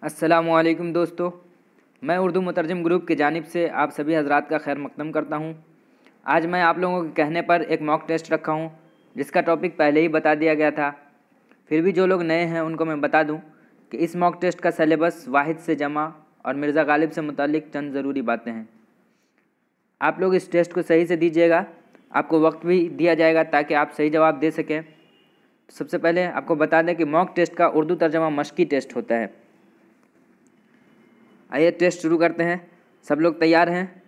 अस्सलामुअलैकुम दोस्तों, मैं उर्दू मुतरजम ग्रुप की जानिब से आप सभी हजरात का खैर मकदम करता हूँ। आज मैं आप लोगों के कहने पर एक मॉक टेस्ट रखा हूँ जिसका टॉपिक पहले ही बता दिया गया था। फिर भी जो लोग नए हैं उनको मैं बता दूँ कि इस मॉक टेस्ट का सिलेबस वाहिद से जमा और मिर्ज़ा गालिब से मुतालिक चंद ज़रूरी बातें हैं। आप लोग इस टेस्ट को सही से दीजिएगा, आपको वक्त भी दिया जाएगा ताकि आप सही जवाब दे सकें। तो सबसे पहले आपको बता दें कि मॉक टेस्ट का उर्दू तर्जमा मश्की टेस्ट होता है। आइए टेस्ट शुरू करते हैं। सब लोग तैयार हैं?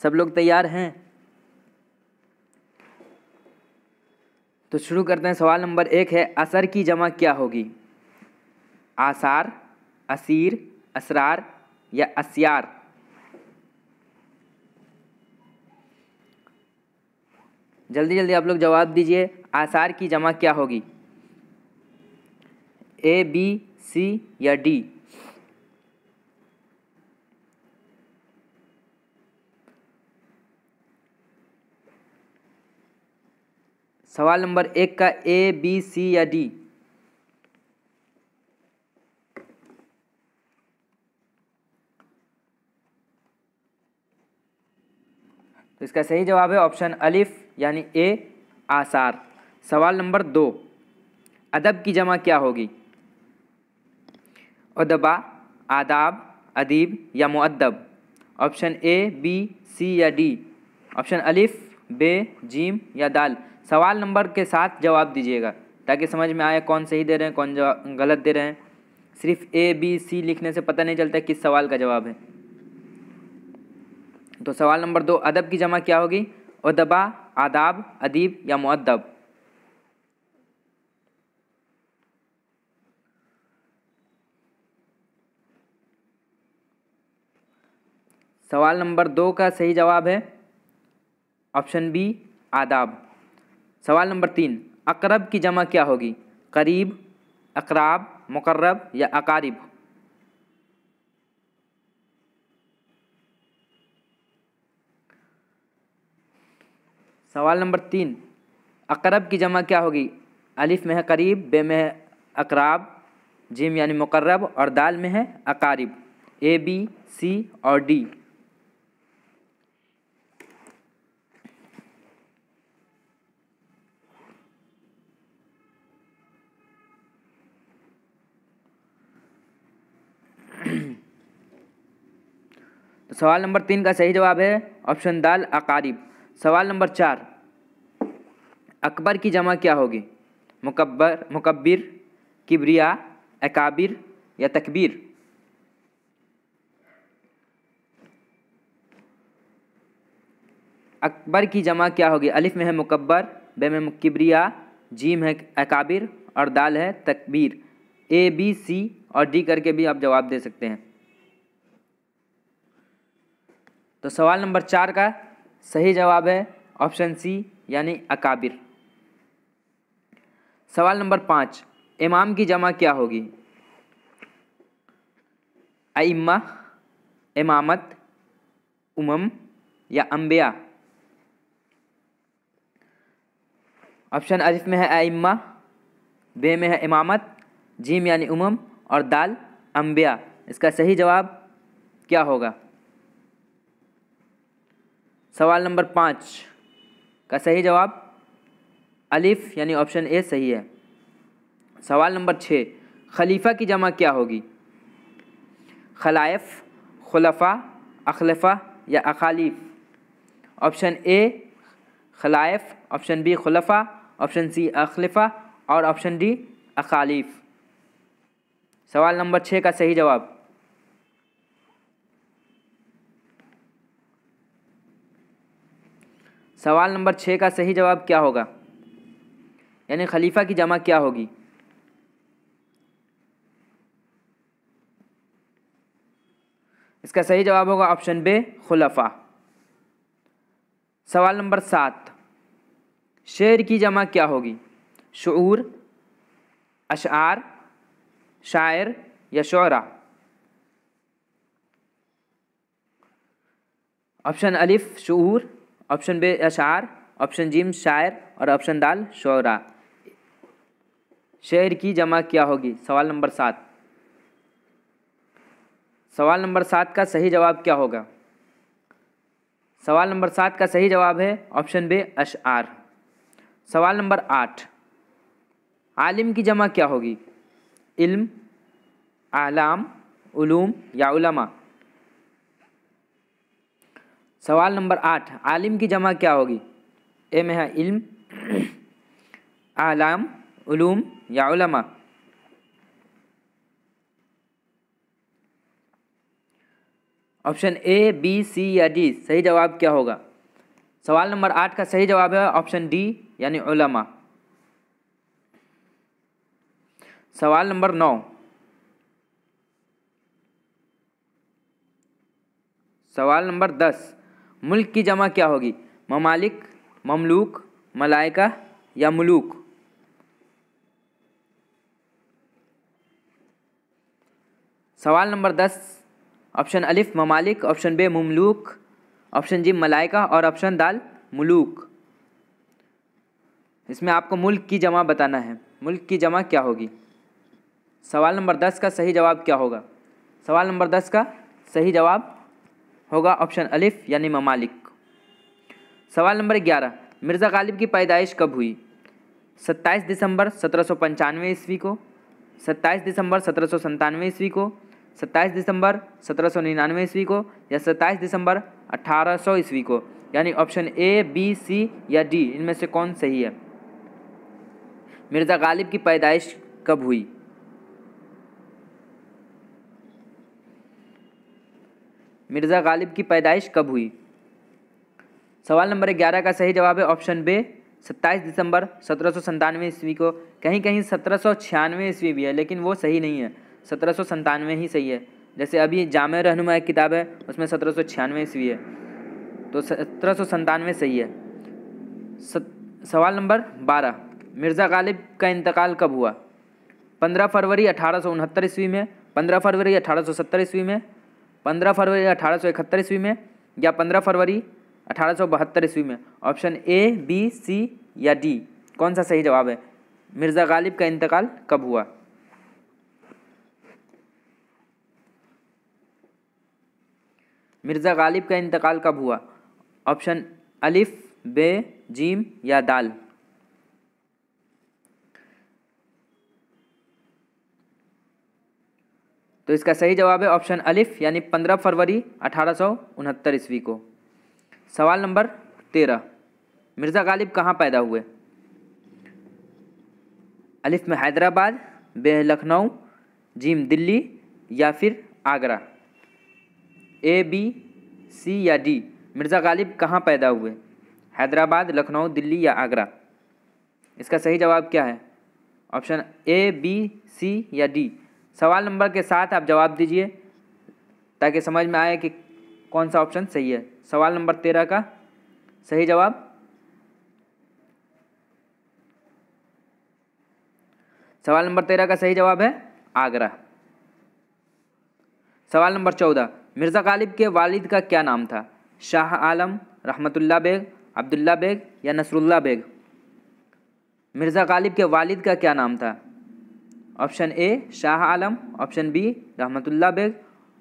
सब लोग तैयार हैं? तो शुरू करते हैं। सवाल नंबर 1 है, असर की जमा क्या होगी? आसार, असीर, असरार या अस्यार? जल्दी जल्दी आप लोग जवाब दीजिए। आसार की जमा क्या होगी? ए, बी, सी या डी? सवाल नंबर 1 का ए, बी, सी या डी? तो इसका सही जवाब है ऑप्शन अलिफ यानी ए, आसार। सवाल नंबर 2, अदब की जमा क्या होगी? अदबा, आदाब, अदीब या मुअद्दब? ऑप्शन ए, बी, सी या डी? ऑप्शन अलिफ, बे, जीम या दाल? सवाल नंबर के साथ जवाब दीजिएगा ताकि समझ में आए कौन सही दे रहे हैं कौन गलत दे रहे हैं। सिर्फ ए, बी, सी लिखने से पता नहीं चलता किस सवाल का जवाब है। तो सवाल नंबर 2, अदब की जमा क्या होगी? अदबा, आदाब, अदीब या मुअद्दब? सवाल नंबर 2 का सही जवाब है ऑप्शन बी, आदाब। सवाल नंबर 3, अकरब की जमा क्या होगी? करीब, अकराब, मुकर्रब या अकारिब? सवाल नंबर 3, अकरब की जमा क्या होगी? अलिफ में है करीब, बे में है अकराब, जिम यानी मुकर्रब और दाल में है अकारिब। ए, बी, सी और डी? तो सवाल नंबर 3 का सही जवाब है ऑप्शन दाल, अकारिब। सवाल नंबर 4, अकबर की जमा क्या होगी? मुकब्बर, मुकब्बिर, किब्रिया, अकाबिर या तकबीर? अकबर की जमा क्या होगी? अलिफ में है मुकब्बर, बे में किब्रिया, जीम है अकाबिर और दाल है तकबीर। ए, बी, सी और डी करके भी आप जवाब दे सकते हैं। तो सवाल नंबर 4 का सही जवाब है ऑप्शन सी यानी अकाबिर। सवाल नंबर 5, इमाम की जमा क्या होगी? अइम्मा, इमामत, उमम या अम्बिया? ऑप्शन अलिफ में है अइम्मा, बे में है इमामत, जीम यानी उमम और दाल अम्बिया। इसका सही जवाब क्या होगा? सवाल नंबर 5 का सही जवाब अलिफ यानी ऑप्शन ए सही है। सवाल नंबर 6, खलीफा की जमा क्या होगी? खलाइफ, खुलफा, अखलफा या अखालीफ? ऑप्शन ए खलाइफ, ऑप्शन बी खुलफा, ऑप्शन सी अखलफा और ऑप्शन डी अखालीफ? सवाल नंबर 6 का सही जवाब सवाल नंबर 6 का सही जवाब क्या होगा? यानी खलीफा की जमा क्या होगी? इसका सही जवाब होगा ऑप्शन बे, खुलफा। सवाल नंबर 7, शेर की जमा क्या होगी? शुऊर, अशआर, शायर या शुअरा? ऑप्शन अलिफ शुऊर, ऑप्शन बे अशआर, ऑप्शन जीम शायर और ऑप्शन दाल शुअरा। शेर की जमा क्या होगी? सवाल नंबर 7। सवाल नंबर 7 का सही जवाब क्या होगा? सवाल नंबर 7 का सही जवाब है ऑप्शन बी अशआर। सवाल नंबर 8, आलिम की जमा क्या होगी? इल्म, आलाम, उलूम या उलमा? सवाल नंबर 8, आलिम की जमा क्या होगी? ए में है इल्म, आलाम, उलूम या उलमा? ऑप्शन ए, बी, सी या डी, सही जवाब क्या होगा? सवाल नंबर 8 का सही जवाब है ऑप्शन डी यानी उलमा। सवाल नंबर 9, सवाल नंबर 10, मुल्क की जमा क्या होगी? ममालिक, ममलूक, मलाइका या मुलूक? सवाल नंबर 10, ऑप्शन अलिफ ममालिक, ऑप्शन बे ममलूक, ऑप्शन जी मलाइका और ऑप्शन दाल मुलूक। इसमें आपको मुल्क की जमा बताना है। मुल्क की जमा क्या होगी? सवाल नंबर 10 का सही जवाब क्या होगा? सवाल नंबर 10 का सही जवाब होगा ऑप्शन अलिफ यानी ममालिक। सवाल नंबर 11, मिर्ज़ा गालिब की पैदाइश कब हुई? 27 दिसंबर 1795 ईस्वी को, 27 दिसंबर 1797 ईस्वी को, 27 दिसंबर 1799 ईस्वी को या 27 दिसंबर 1800 ईस्वी को? यानी ऑप्शन ए, बी, सी या डी, इनमें से कौन सही है? मिर्ज़ा गालिब की पैदाइश कब हुई? मिर्ज़ा गालिब की पैदाइश कब हुई? सवाल नंबर 11 का सही जवाब है ऑप्शन बे 27 दिसंबर 1797 ईस्वी को। कहीं कहीं 1796 ईस्वी भी है लेकिन वो सही नहीं है, 1797 ही सही है। जैसे अभी जामे रहनुमा एक किताब है उसमें 1796 ईस्वी है, तो 1797 सही है। सवाल नंबर 12, मिर्ज़ा गालिब का इंतकाल कब हुआ? 15 फरवरी 1869 ईस्वी में, 15 फरवरी 1870 ईस्वी में, 15 फरवरी 1871 ईस्वी में या 15 फरवरी 1872 ईस्वी में? ऑप्शन ए, बी, सी या डी, कौन सा सही जवाब है? मिर्ज़ा गालिब का इंतकाल कब हुआ? मिर्ज़ा गालिब का इंतकाल कब हुआ? ऑप्शन अलिफ, बे, जीम या दाल? तो इसका सही जवाब है ऑप्शन अलिफ यानी 15 फरवरी 1869 ईस्वी को। सवाल नंबर 13, मिर्ज़ा गालिब कहाँ पैदा हुए? अलिफ में हैदराबाद, बे लखनऊ, जीम दिल्ली या फिर आगरा? ए, बी, सी या डी, मिर्ज़ा गालिब कहाँ पैदा हुए? हैदराबाद, लखनऊ, दिल्ली या आगरा? इसका सही जवाब क्या है? ऑप्शन ए, बी, सी या डी। सवाल नंबर के साथ आप जवाब दीजिए ताकि समझ में आए कि कौन सा ऑप्शन सही है। सवाल नंबर 13 का सही जवाब, सवाल नंबर 13 का सही जवाब है आगरा। सवाल नंबर 14, मिर्ज़ा गालिब के वालिद का क्या नाम था? शाह आलम, रहमतुल्लाह बेग, अब्दुल्ला बेग या नसरुल्लाह बेग? मिर्ज़ा गालिब के वालिद का क्या नाम था? Option A Shah Alam, option B Rahmatullah Beg,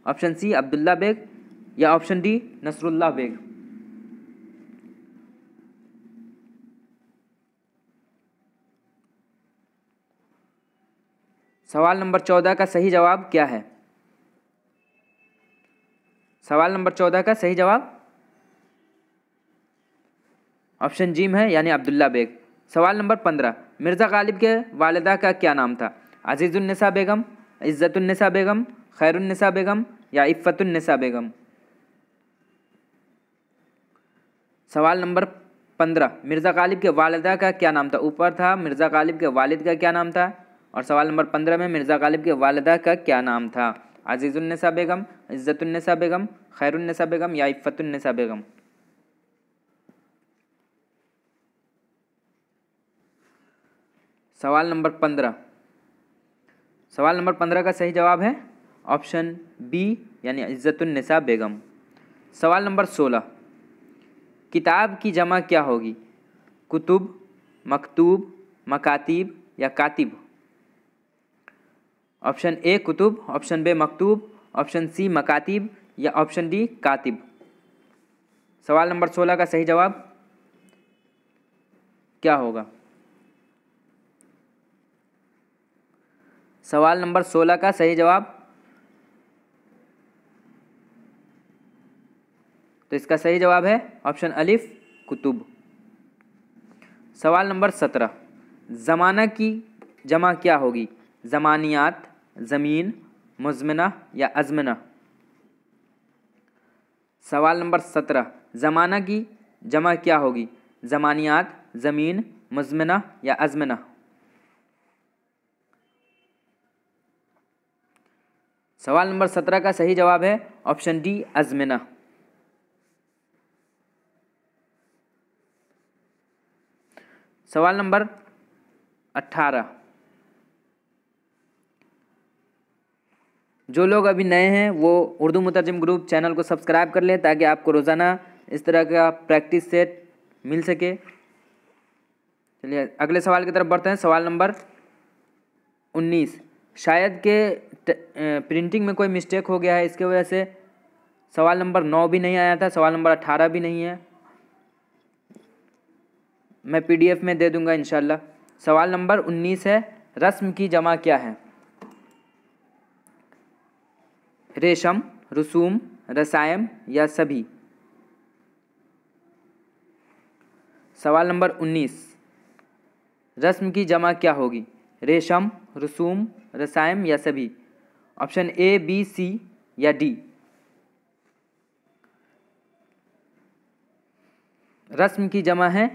option C Abdullah Beg या ऑप्शन डी नसरुल्लाह बेग? सवाल नंबर 14 का सही जवाब क्या है? सवाल नंबर 14 का सही जवाब ऑप्शन जी में है यानी अब्दुल्ला बेग। सवाल नंबर 15, मिर्ज़ा गालिब के वालिदा का क्या नाम था? अजीज़ुन्निसा बेगम, इज़्ज़तुन्निसा बेगम, खैरुन्निसा बेगम या इफ़्फ़तुन्निसा बेगम? सवाल नंबर 15, मिर्ज़ा गालिब के वालिदा का क्या नाम था? ऊपर था मिर्ज़ा गालिब के वालिद का क्या नाम था और सवाल नंबर 15 में मिर्ज़ा गालिब के वालिदा का क्या नाम था? अजीज़ुन्निसा बेगम, इज़्ज़तुन्निसा बेगम, खैरुन्निसा बेगम या इफ़्फ़तुन्निसा बेगम? सवाल नंबर 15, सवाल नंबर 15 का सही जवाब है ऑप्शन बी यानी इज़्ज़तुन्निसा बेगम। सवाल नंबर 16, किताब की जमा क्या होगी? कुतुब, मकतूब, मकातीब या कातिब? ऑप्शन ए कुतुब, ऑप्शन बी मकतूब, ऑप्शन सी मकातिब या ऑप्शन डी कातिब। सवाल नंबर 16 का सही जवाब क्या होगा? सवाल नंबर 16 का सही जवाब, तो इसका सही जवाब है ऑप्शन अलिफ कुतुब। सवाल नंबर 17, ज़माना की जमा क्या होगी? ज़मानियात, ज़मीन, मुज़मिना या अज़मिना। सवाल नंबर 17, ज़माना की जमा क्या होगी? ज़मानियात, ज़मीन, मुज़मिना या अज़मिना। सवाल नंबर 17 का सही जवाब है ऑप्शन डी अज़मिना। सवाल नंबर 18, जो लोग अभी नए हैं वो उर्दू मुतरजम ग्रुप चैनल को सब्सक्राइब कर लें ताकि आपको रोज़ाना इस तरह का प्रैक्टिस सेट मिल सके। चलिए अगले सवाल की तरफ बढ़ते हैं। सवाल नंबर 19, शायद के प्रिंटिंग में कोई मिस्टेक हो गया है, इसके वजह से सवाल नंबर 9 भी नहीं आया था, सवाल नंबर 18 भी नहीं है, मैं PDF में दे दूंगा इंशाल्लाह। सवाल नंबर 19 है, रस्म की जमा क्या है? रेशम, रसूम, रसायम या सभी। सवाल नंबर 19, रस्म की जमा क्या होगी? रेशम, रसूम, रसायम या सभी। ऑप्शन ए, बी, सी या डी। रस्म की जमा है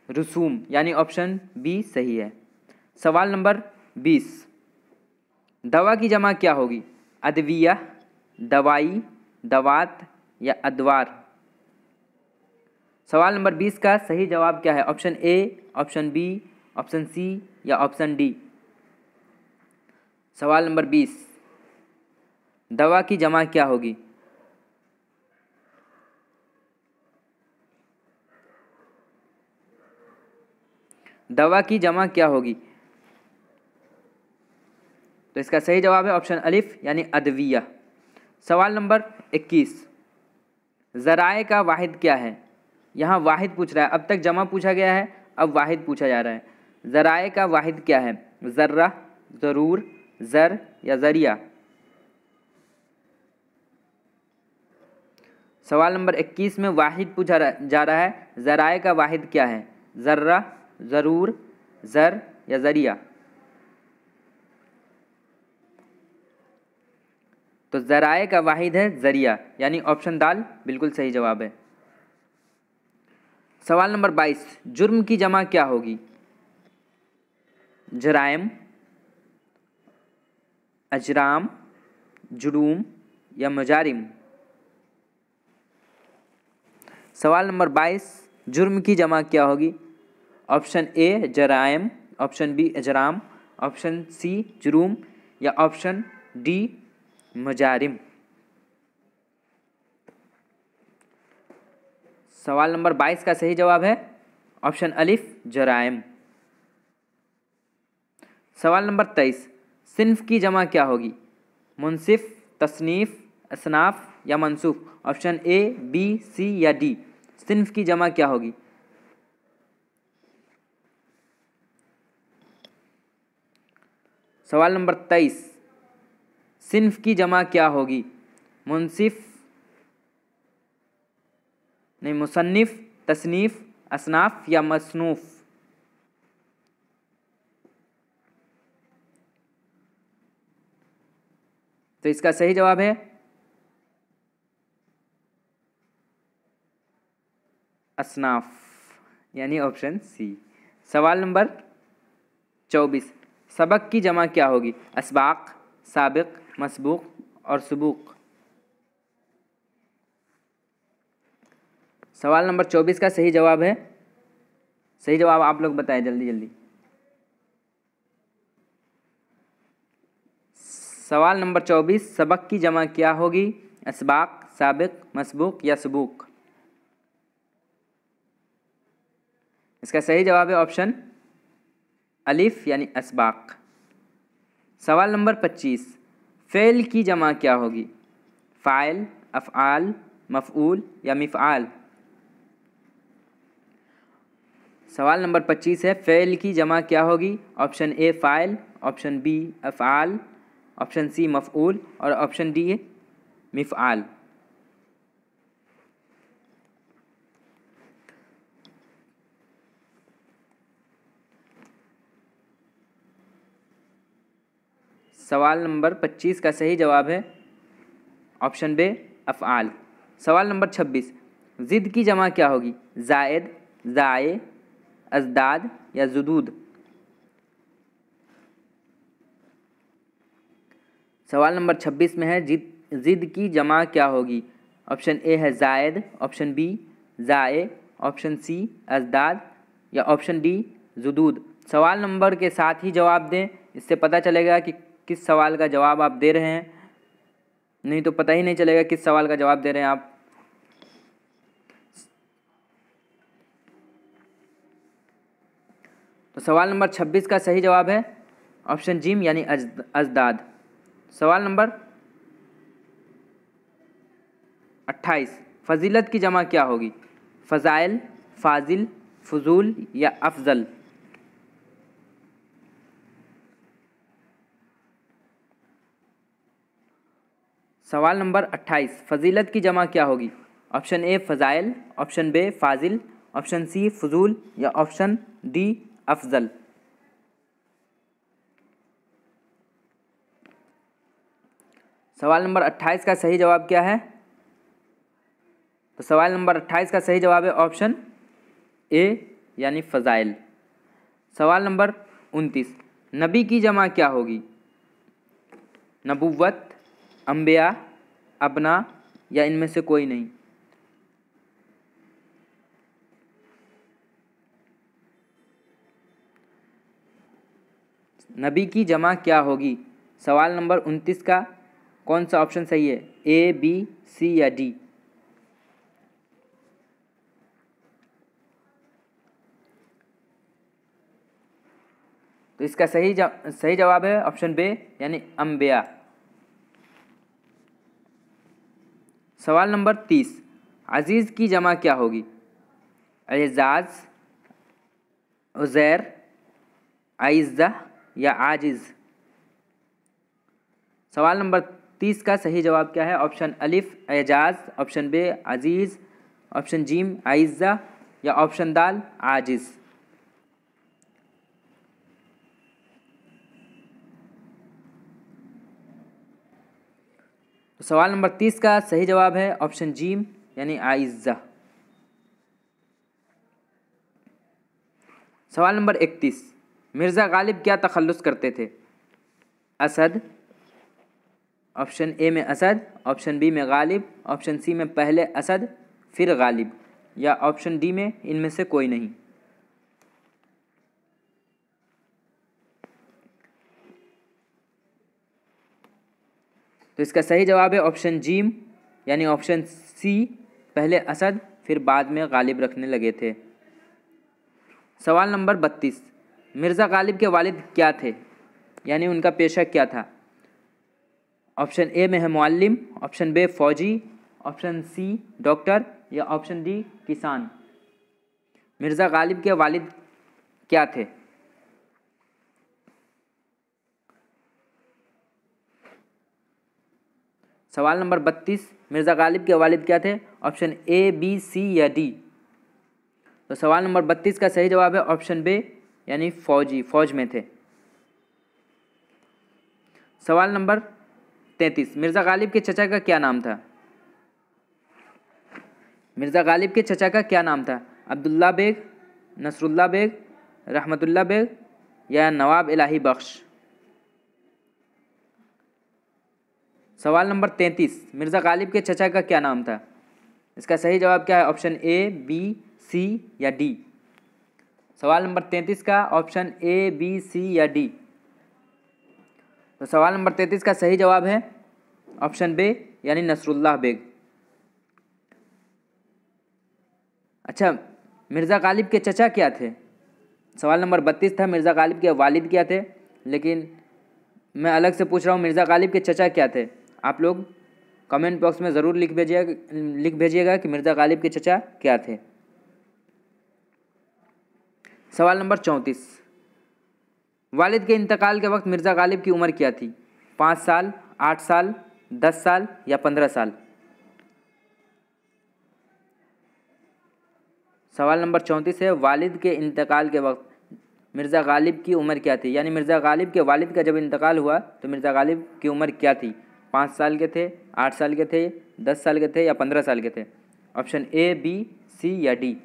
रसूम, यानी ऑप्शन बी सही है। सवाल नंबर 20, दवा की जमा क्या होगी? अदविया, दवाई, दवात या अदवार। सवाल नंबर 20 का सही जवाब क्या है? Option A, option B, option C या ऑप्शन डी। सवाल नंबर 20, दवा की जमा क्या होगी? दवा की जमा क्या होगी? तो इसका सही जवाब है ऑप्शन अलिफ यानी अदविया। सवाल नंबर 21, ज़राए का वाहिद क्या है? यहाँ वाहिद पूछ रहा है, अब तक जमा पूछा गया है, अब वाहिद पूछा जा रहा है। ज़राए का वाहिद क्या है? ज़र्रा, ज़रूर, ज़र या ज़रिया। सवाल नंबर 21 में वाहिद पूछा जा रहा है, ज़राए का वाहिद क्या है? ज़र्रा, ज़रूर, ज़र या ज़रिया। तो ज़राए का वाहिद है ज़रिया, यानी ऑप्शन दाल बिल्कुल सही जवाब है। सवाल नंबर 22, जुर्म की जमा क्या होगी? जराइम, अजराम, जुरूम या मजारिम। सवाल नंबर 22, जुर्म की जमा क्या होगी? ऑप्शन ए जराइम, ऑप्शन बी अजराम, ऑप्शन सी जुरूम या ऑप्शन डी मजारिम। सवाल नंबर 22 का सही जवाब है ऑप्शन अलिफ जराइम। सवाल नंबर 23, सिन्फ की जमा क्या होगी? मुनसिफ, तसनीफ, असनाफ या मंसूफ। ऑप्शन ए, बी, सी या डी। सिन्फ की जमा क्या होगी? सवाल नंबर 23, सिन्फ की जमा क्या होगी? मुनसिफ नहीं, मुसन्निफ, तसनीफ, असनाफ या मसनूफ। तो इसका सही जवाब है असनाफ, यानी ऑप्शन सी। सवाल नंबर 24, सबक की जमा क्या होगी? असबाक, साबिक, मसबूक और सुबूक। सवाल नंबर 24 का सही जवाब है, सही जवाब आप लोग बताएं जल्दी जल्दी। सवाल नंबर 24, सबक की जमा क्या होगी? असबाक, साबिक, मसबूक या सुबूक। इसका सही जवाब है ऑप्शन अलिफ यानी असबाक। सवाल नंबर 25, फ़ेल की जमा क्या होगी? फ़ाइल, अफ़आल, मफ़ऊल या मिफ़आल? सवाल नंबर 25 है, फ़ेल की जमा क्या होगी? ऑप्शन ए फ़ाइल, ऑप्शन बी अफ़आल, ऑप्शन सी मफ़ऊल और ऑप्शन डी मिफ़आल। सवाल नंबर 25 का सही जवाब है ऑप्शन बे अफ़आल। सवाल नंबर 26, ज़िद की जमा क्या होगी? ज़ायद, ज़ाये, अज़दाद या ज़ुदूद? सवाल नंबर 26 में है, ज़िद की जमा क्या होगी? ऑप्शन ए है ज़ायद, ऑप्शन बी ज़ाये, ऑप्शन सी अज़दाद या ऑप्शन डी ज़ुदूद। सवाल नंबर के साथ ही जवाब दें, इससे पता चलेगा कि किस सवाल का जवाब आप दे रहे हैं, नहीं तो पता ही नहीं चलेगा किस सवाल का जवाब दे रहे हैं आप। तो सवाल नंबर 26 का सही जवाब है ऑप्शन जिम यानी अज़दाद। सवाल नंबर 28, फ़जीलत की जमा क्या होगी? फ़ज़ाइल, फ़ाजिल, फ़ुज़ूल या अफ़ज़ल? सवाल नंबर 28, फ़जीलत की जमा क्या होगी? ऑप्शन ए फ़ज़ाइल, ऑप्शन बी फ़ाजिल, ऑप्शन सी फ़ुज़ूल या ऑप्शन डी अफ़ज़ल? सवाल नंबर 28 का सही जवाब क्या है? तो सवाल नंबर 28 का सही जवाब है ऑप्शन ए यानी फ़ज़ाइल। सवाल नंबर 29, नबी की जमा क्या होगी? नबुव्वत, अम्बिया, अबना या इनमें से कोई नहीं? नबी की जमा क्या होगी? सवाल नंबर 29 का कौन सा ऑप्शन सही है? ए, बी, सी या डी? तो इसका सही जवाब है ऑप्शन बी यानी अम्बिया। सवाल नंबर 30, अज़ीज़ की जमा क्या होगी? एजाज़, उज़ैर, आइज़्ज़ा या आजिज़? सवाल नंबर 30 का सही जवाब क्या है? ऑप्शन अलिफ एजाज़, ऑप्शन बे अज़ीज़, ऑप्शन जीम आइज़्ज़ा या ऑप्शन दाल आजिज़? तो सवाल नंबर 30 का सही जवाब है ऑप्शन जीम यानी आइज़्ज़ा। सवाल नंबर 31, मिर्ज़ा गालिब क्या तखल्लुस करते थे? असद, ऑप्शन ए में असद, ऑप्शन बी में गालिब, ऑप्शन सी में पहले असद फिर गालिब या ऑप्शन डी में इनमें से कोई नहीं? तो इसका सही जवाब है ऑप्शन जीम यानी ऑप्शन सी, पहले असद फिर बाद में गालिब रखने लगे थे। सवाल नंबर 32, मिर्ज़ा गालिब के वालिद क्या थे यानी उनका पेशा क्या था? ऑप्शन ए में है मुअल्लिम, ऑप्शन बी फ़ौजी, ऑप्शन सी डॉक्टर या ऑप्शन डी किसान? मिर्ज़ा गालिब के वालिद क्या थे? सवाल नंबर 32, मिर्ज़ा गालिब के वालिद क्या थे? ऑप्शन ए, बी, सी या डी? तो सवाल नंबर 32 का सही जवाब है ऑप्शन बी यानी फ़ौजी, फ़ौज में थे। सवाल नंबर 33, मिर्ज़ा गालिब के चचा का क्या नाम था? मिर्ज़ा गालिब के चचा का क्या नाम था? अब्दुल्ला बेग, नसरुल्ला बेग, रहमतुल्ला बेग या नवाब इलाही बख्श? सवाल नंबर 33, मिर्ज़ा गालिब के चचा का क्या नाम था? इसका सही जवाब क्या है? ऑप्शन ए, बी, सी या डी? सवाल नंबर 33 का ऑप्शन ए, बी, सी या डी? तो सवाल नंबर 33 का सही जवाब है ऑप्शन बी यानी नसरुल्लाह बेग। अच्छा, मिर्ज़ा गालिब के चचा क्या थे? सवाल नंबर 32 था मिर्ज़ा गालिब के वालिद क्या थे, लेकिन मैं अलग से पूछ रहा हूँ, मिर्ज़ा गालिब के चचा क्या थे? आप लोग कमेंट बॉक्स में ज़रूर लिख भेजिएगा कि मिर्ज़ा गालिब के चचा क्या थे। सवाल नंबर 34, वालिद के इंतकाल के वक्त मिर्ज़ा गालिब की उम्र क्या थी? 5 साल, 8 साल, 10 साल या 15 साल? सवाल नंबर 34 है, वालिद के इंतकाल के वक्त मिर्ज़ा गालिब की उम्र क्या थी? यानी मिर्ज़ा गालिब के वालिद का जब इंतकाल हुआ तो मिर्ज़ा गालिब की उम्र क्या थी? 5 साल के थे, 8 साल के थे, 10 साल के थे या 15 साल के थे? ऑप्शन ए, बी, सी या डी।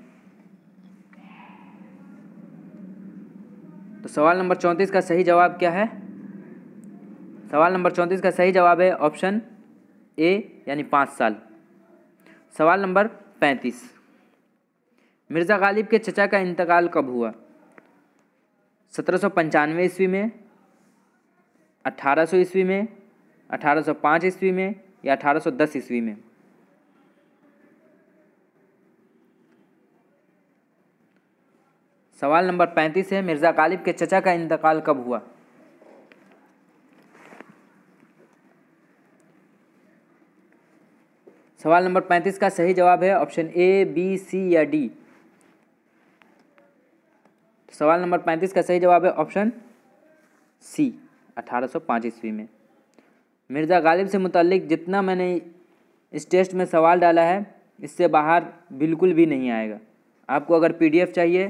तो सवाल नंबर 34 का सही जवाब क्या है? सवाल नंबर 34 का सही जवाब है ऑप्शन ए यानी 5 साल। सवाल नंबर 35, मिर्ज़ा गालिब के चचा का इंतकाल कब हुआ? 1795 ईस्वी में, 1800 ईस्वी में, 1805 ईस्वी में या 1810 ईस्वी में? सवाल नंबर 35 है, मिर्ज़ा गालिब के चचा का इंतकाल कब हुआ? सवाल नंबर 35 का सही जवाब है ऑप्शन ए, बी, सी या डी। सवाल नंबर 35 का सही जवाब है ऑप्शन सी, 1805 ईस्वी में। मिर्ज़ा गालिब से मुताल्लिक जितना मैंने इस टेस्ट में सवाल डाला है इससे बाहर बिल्कुल भी नहीं आएगा। आपको अगर पीडीएफ चाहिए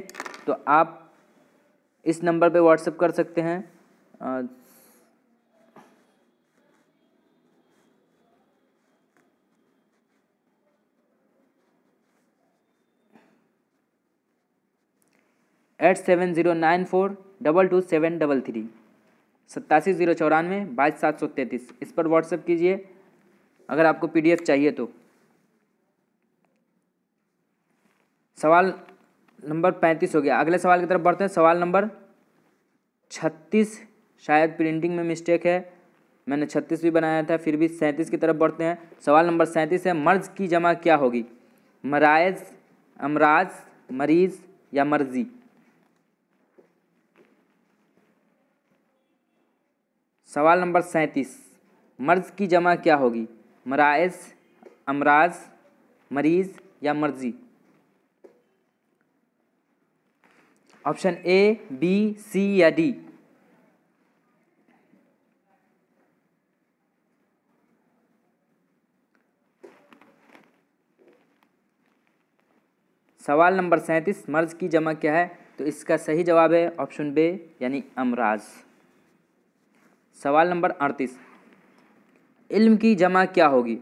तो आप इस नंबर पे व्हाट्सएप कर सकते हैं। 8709422733 8709422733 22733 इस पर व्हाट्सएप कीजिए अगर आपको पीडीएफ चाहिए तो। सवाल नंबर 35 हो गया। अगले सवाल की तरफ बढ़ते हैं। सवाल नंबर 36, शायद प्रिंटिंग में मिस्टेक है, मैंने 36 भी बनाया था, फिर भी 37 की तरफ बढ़ते हैं। सवाल नंबर 37 है, मर्ज की जमा क्या होगी? मराइज, अमराज, मरीज या मर्जी? सवाल नंबर 37, मर्ज की जमा क्या होगी? मराइज, अमराज, मरीज या मर्जी? ऑप्शन ए, बी, सी या डी। सवाल नंबर 37, मर्ज की जमा क्या है? तो इसका सही जवाब है ऑप्शन बे यानी अमराज। सवाल नंबर 38, इल्म की जमा क्या होगी?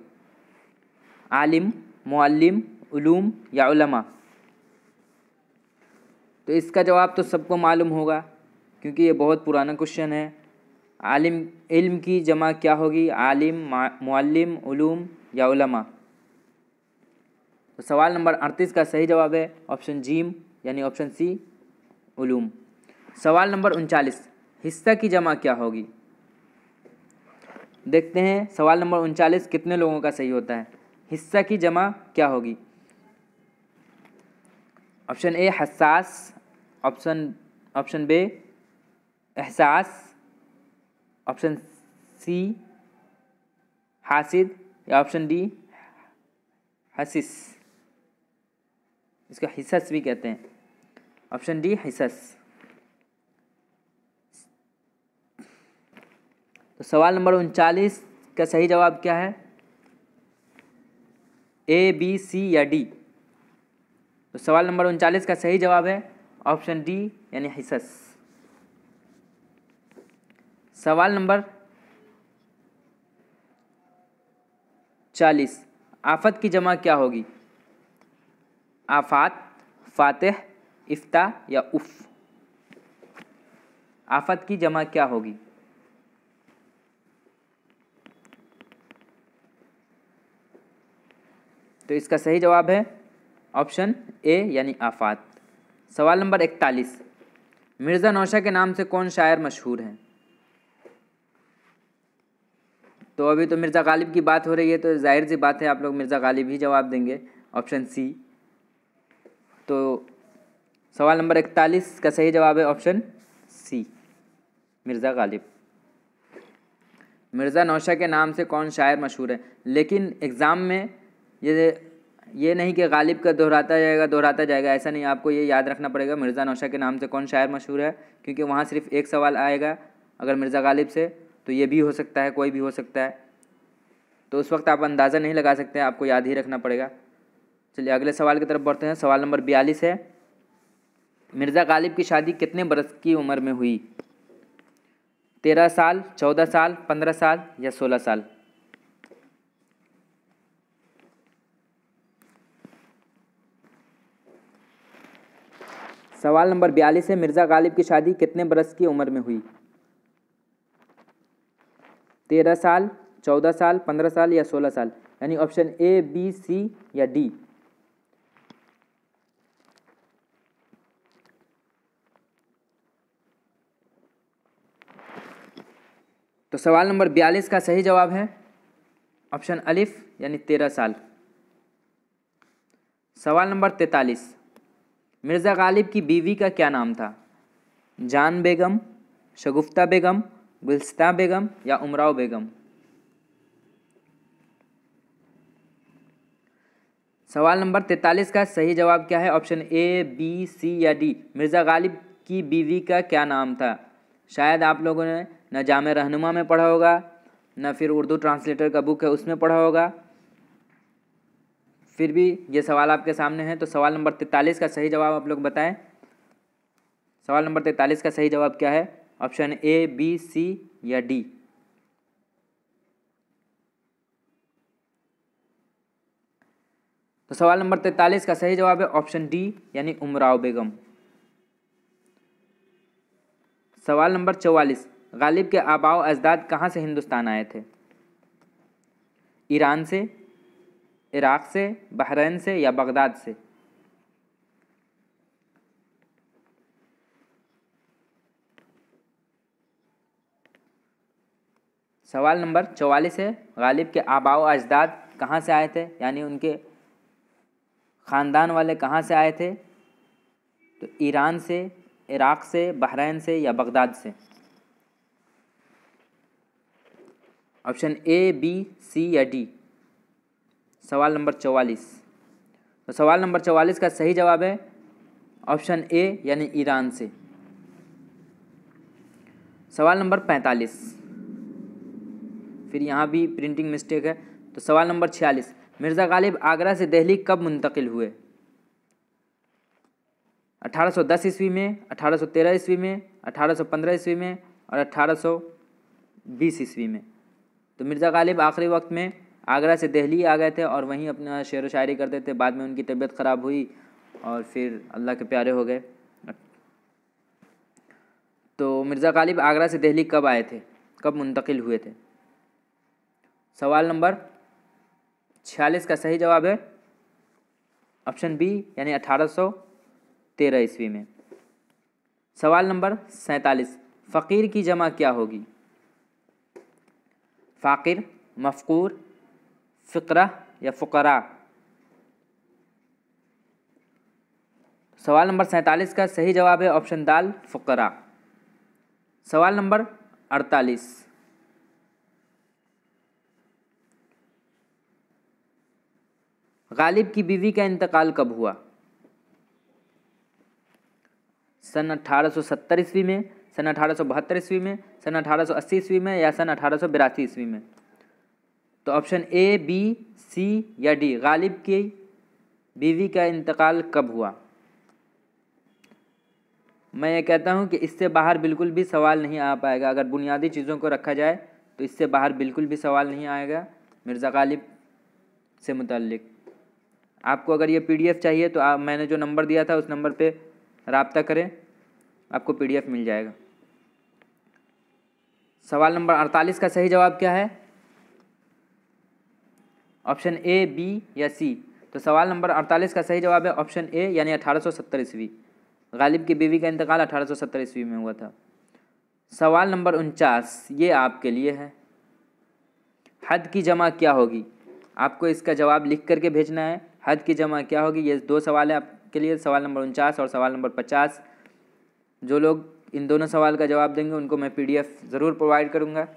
आलिम, मुअल्लिम, उलूम या उलमा? तो इसका जवाब तो सबको मालूम होगा क्योंकि ये बहुत पुराना क्वेश्चन है। आलिम, इल्म की जमा क्या होगी? आलिम, मुअल्लिम, उलूम या उलमा? तो सवाल नंबर 38 का सही जवाब है ऑप्शन जीम यानी ऑप्शन सी, उलूम। सवाल नंबर 39, हिस्सा की जमा क्या होगी? देखते हैं सवाल नंबर 39 कितने लोगों का सही होता है। हिस्सा की जमा क्या होगी? ऑप्शन ए हसास, ऑप्शन बे एहसास, ऑप्शन सी हासिद या ऑप्शन डी हसिस, इसका हिस्सस भी कहते हैं। ऑप्शन डी हिस्सस। तो सवाल नंबर 39 का सही जवाब क्या है? ए, बी, सी या डी? तो सवाल नंबर 39 का सही जवाब है ऑप्शन डी यानी हिस्सस। सवाल नंबर 40, आफत की जमा क्या होगी? आफात, फातिह, इफ्ता या उफ? आफत की जमा क्या होगी? तो इसका सही जवाब है ऑप्शन ए यानी आफात। सवाल नंबर 41, मिर्ज़ा नौशा के नाम से कौन शायर मशहूर हैं? तो अभी तो मिर्ज़ा गालिब की बात हो रही है तो जाहिर सी बात है आप लोग मिर्ज़ा गालिब ही जवाब देंगे, ऑप्शन सी। तो सवाल नंबर 41 का सही जवाब है ऑप्शन सी, मिर्ज़ा गालिब। मिर्ज़ा नौशाद के नाम से कौन शायर मशहूर है। लेकिन एग्ज़ाम में ये नहीं कि गालिब का दोहराता जाएगा, ऐसा नहीं। आपको ये याद रखना पड़ेगा मिर्ज़ा नौशाद के नाम से कौन शायर मशहूर है, क्योंकि वहाँ सिर्फ एक सवाल आएगा। अगर मिर्ज़ा गालिब से तो ये भी हो सकता है, कोई भी हो सकता है, तो उस वक्त आप अंदाज़ा नहीं लगा सकते, आपको याद ही रखना पड़ेगा। चलिए अगले सवाल की तरफ बढ़ते हैं। सवाल नंबर 42 है, मिर्ज़ा गालिब की शादी कितने बरस की उम्र में हुई। 13 साल, 14 साल, 15 साल या 16 साल। सवाल नंबर 42 है, मिर्ज़ा गालिब की शादी कितने बरस की उम्र में हुई। 13 साल, 14 साल, 15 साल या 16 साल, यानी ऑप्शन ए, बी, सी या डी। तो सवाल नंबर 42 का सही जवाब है ऑप्शन अलिफ, यानी 13 साल। सवाल नंबर 43, मिर्ज़ा गालिब की बीवी का क्या नाम था। जान बेगम, शगुफ्ता बेगम, गुलस्ता बेगम या उमराव बेगम। सवाल नंबर 43 का सही जवाब क्या है, ऑप्शन ए, बी, सी या डी। मिर्ज़ा गालिब की बीवी का क्या नाम था। शायद आप लोगों ने न जामे रहनुमा में पढ़ा होगा, न फिर उर्दू ट्रांसलेटर का बुक है उसमें पढ़ा होगा, फिर भी ये सवाल आपके सामने है। तो सवाल नंबर 43 का सही जवाब आप लोग बताएं। सवाल नंबर 43 का सही जवाब क्या है, ऑप्शन ए, बी, सी या डी। तो सवाल नंबर 43 का सही जवाब है ऑप्शन डी, यानी उमराव बेगम। सवाल नंबर 44, गालिब के आबाओ अजदाद कहाँ से हिंदुस्तान आए थे। ईरान से, इराक़ से, बहरीन से या बगदाद से। सवाल नंबर 44 है, गालिब के आबाओ अजदाद कहाँ से आए थे, यानी उनके ख़ानदान वाले कहाँ से आए थे। तो ईरान से, इराक़ से, बहरीन से या बगदाद से। ऑप्शन ए, बी, सी या डी। सवाल नंबर 44। तो सवाल नंबर 44 का सही जवाब है ऑप्शन ए, यानी ईरान से। सवाल नंबर 45, फिर यहाँ भी प्रिंटिंग मिस्टेक है। तो सवाल नंबर 46, मिर्ज़ा गालिब आगरा से दिल्ली कब मुंतकिल हुए। 1810 ईस्वी में, 1813 ईस्वी में, 1815 ईस्वी में और 1820 ईस्वी में। तो मिर्ज़ा गालिब आखिरी वक्त में आगरा से दिल्ली आ गए थे और वहीं अपना शेर व शायरी करते थे। बाद में उनकी तबीयत ख़राब हुई और फिर अल्लाह के प्यारे हो गए। तो मिर्ज़ा गालिब आगरा से दिल्ली कब आए थे, कब मुंतकिल हुए थे। सवाल नंबर 46 का सही जवाब है ऑप्शन बी, यानी 1813 ईस्वी में। सवाल नंबर 47, फ़कीर की जमा क्या होगी। फ़ाकिर, मफ़कूर, फ़िक़रा या फ़ुक़रा। सवाल नंबर 47 का सही जवाब है ऑप्शन दाल, फ़ुक़रा। सवाल नंबर 48, गालिब की बीवी का इंतकाल कब हुआ। सन 1870 ईस्वी में, सन 1872 ईस्वी में, सन 1880 ईस्वी में या सन 1882 ईस्वी में। तो ऑप्शन ए, बी, सी या डी, गालिब की बीवी का इंतकाल कब हुआ। मैं ये कहता हूँ कि इससे बाहर बिल्कुल भी सवाल नहीं आ पाएगा। अगर बुनियादी चीज़ों को रखा जाए तो इससे बाहर बिल्कुल भी सवाल नहीं आएगा मिर्ज़ा गालिब से मुतल्लिक। आपको अगर ये PDF चाहिए तो मैंने जो नंबर दिया था उस नंबर पे राब्ता करें, आपको PDF मिल जाएगा। सवाल नंबर 48 का सही जवाब क्या है, ऑप्शन ए, बी या सी। तो सवाल नंबर 48 का सही जवाब है ऑप्शन ए, यानी 1870 ईस्वी। गालिब की बीवी का इंतकाल 1870 ईस्वी में हुआ था। सवाल नंबर 49, ये आपके लिए है, हद की जमा क्या होगी। आपको इसका जवाब लिख करके भेजना है, हद की जमा क्या होगी। ये दो सवाल है आपके लिए, सवाल नंबर 49 और सवाल नंबर 50। जो लोग इन दोनों सवाल का जवाब देंगे उनको मैं PDF ज़रूर प्रोवाइड करूँगा।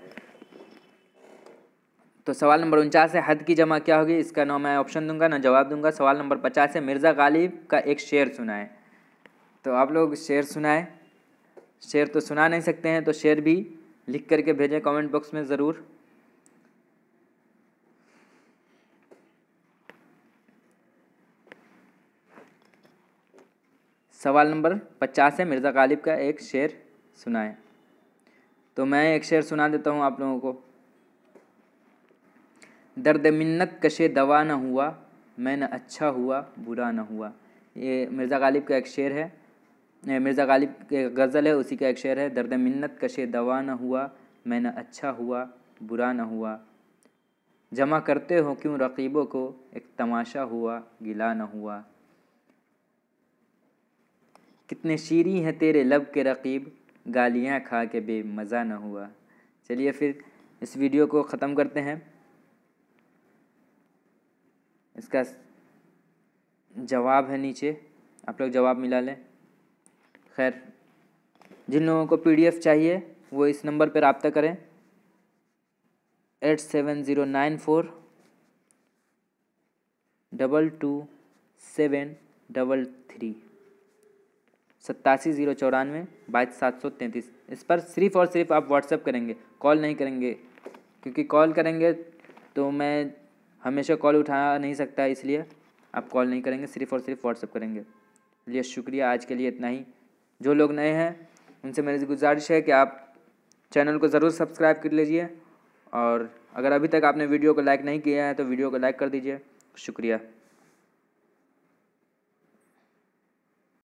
तो सवाल नंबर 49 है, हद की जमा क्या होगी? इसका ना मैं ऑप्शन दूंगा ना जवाब दूंगा। सवाल नंबर 50 है, मिर्ज़ा गालिब का एक शेर सुनाए। तो आप लोग शेर सुनाए। शेर तो सुना नहीं सकते हैं, तो शेर भी लिख करके भेजें कमेंट बॉक्स में ज़रूर। सवाल नंबर 50 है, मिर्ज़ा गालिब का एक शेर सुनाए। तो मैं एक शेर सुना देता हूँ आप लोगों को। दर्द मिन्नत कशे दवा न हुआ, मैं न अच्छा हुआ बुरा न हुआ। ये मिर्ज़ा गालिब का एक शेर है, मिर्ज़ा गालिब के गज़ल है, उसी का एक शेर है। दर्द मिन्नत कशे दवा न हुआ, मैं न अच्छा हुआ बुरा न हुआ। जमा करते हो क्यों रक़ीबों को, एक तमाशा हुआ गिला न हुआ। कितने शीरीं हैं तेरे लब के रक़ीब, गालियाँ खा के बेमज़ा न हुआ। चलिए फिर इस वीडियो को ख़त्म करते हैं। इसका जवाब है नीचे, आप लोग जवाब मिला लें। खैर, जिन लोगों को PDF चाहिए वो इस नंबर पर रब्ता करें 8709422733। 8709422733। इस पर सिर्फ़ और सिर्फ आप व्हाट्सएप करेंगे, कॉल नहीं करेंगे, क्योंकि कॉल करेंगे तो मैं हमेशा कॉल उठा नहीं सकता, इसलिए आप कॉल नहीं करेंगे, सिर्फ़ और सिर्फ व्हाट्सएप करेंगे। चलिए शुक्रिया, आज के लिए इतना ही। जो लोग नए हैं उनसे मेरी गुजारिश है कि आप चैनल को ज़रूर सब्सक्राइब कर लीजिए, और अगर अभी तक आपने वीडियो को लाइक नहीं किया है तो वीडियो को लाइक कर दीजिए। शुक्रिया।